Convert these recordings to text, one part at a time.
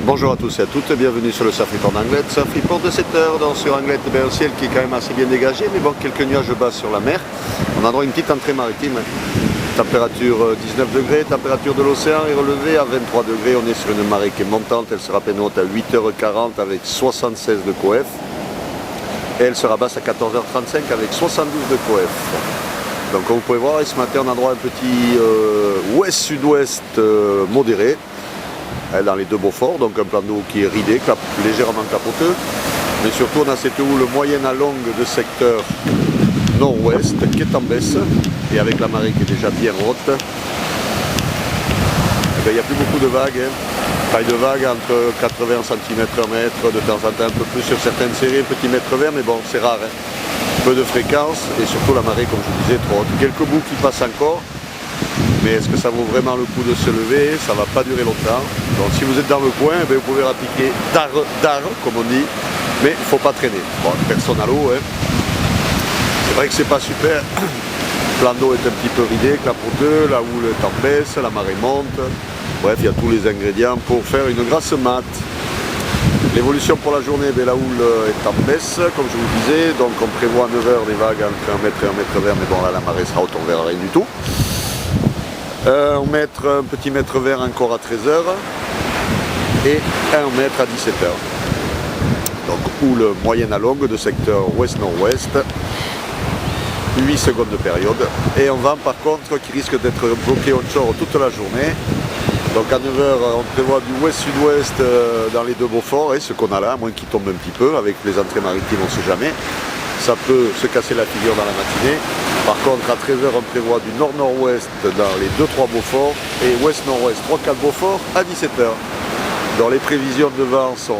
Bonjour à tous et à toutes, bienvenue sur le Surf Report d'Anglet. Surf Report de 7 heures sur Anglet, un ciel qui est quand même assez bien dégagé, mais bon, quelques nuages bas sur la mer. On a droit à une petite entrée maritime. Température 19 degrés, température de l'océan est relevée à 23 degrés. On est sur une marée qui est montante, elle sera peine haute à 8h40 avec 76 de coef. Et elle sera basse à 14h35 avec 72 de coef. Donc comme vous pouvez voir, ce matin on a droit à un petit ouest-sud-ouest modéré dans les deux Beaufort, donc un plan d'eau qui est ridé, légèrement capoteux. Mais surtout on a cette houle moyenne à longue de secteur nord-ouest qui est en baisse et avec la marée qui est déjà bien haute. Il n'y a plus beaucoup de vagues. Taille de vague entre 80 cm/m, de temps en temps un peu plus sur certaines séries, petit mètre vert, mais bon, c'est rare. Peu de fréquence et surtout la marée, comme je vous disais, trop haute. Quelques bouts qui passent encore, mais est-ce que ça vaut vraiment le coup de se lever? Ça ne va pas durer longtemps. Donc si vous êtes dans le coin, vous pouvez rappliquer d'art, comme on dit, mais il ne faut pas traîner. Bon, personne à l'eau. C'est vrai que c'est pas super. Le plan d'eau est un petit peu ridé, capoteux, la houle est en baisse, la marée monte. Bref, il y a tous les ingrédients pour faire une grasse mat. L'évolution pour la journée, la houle est en baisse, comme je vous disais. Donc on prévoit à 9h des vagues entre 1 mètre et 1 mètre vert, mais bon là la marée sera haute, on verra rien du tout. On mettra un petit mètre vert encore à 13h et 1 mètre à 17h. Donc houle moyenne à longue de secteur ouest-nord-ouest. 8 secondes de période. Et un vent par contre qui risque d'être bloqué onshore toute la journée. Donc à 9h on prévoit du ouest-sud-ouest dans les deux Beaufort, et ce qu'on a là, à moins qu'il tombe un petit peu, avec les entrées maritimes on ne sait jamais. Ça peut se casser la figure dans la matinée. Par contre à 13h on prévoit du nord-nord-ouest dans les 2-3 Beaufort et ouest-nord-ouest 3-4 Beaufort à 17h. Donc les prévisions de vent sont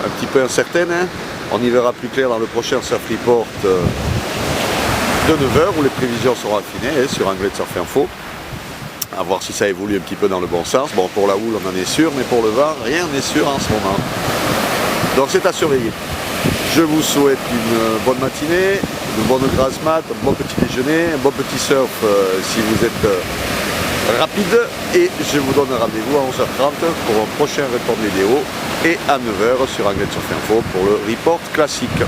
un petit peu incertaines. On y verra plus clair dans le prochain Surf Report de 9h où les prévisions seront affinées sur Anglet Surf Info. À voir si ça évolue un petit peu dans le bon sens. Bon, pour la houle on en est sûr, mais pour le vent, rien n'est sûr en ce moment. Donc c'est à surveiller. Je vous souhaite une bonne matinée, une bonne grasse mat, un bon petit déjeuner, un bon petit surf si vous êtes rapide. Et je vous donne rendez-vous à 11h30 pour un prochain report vidéo et à 9h sur Anglet Surf Info pour le report classique.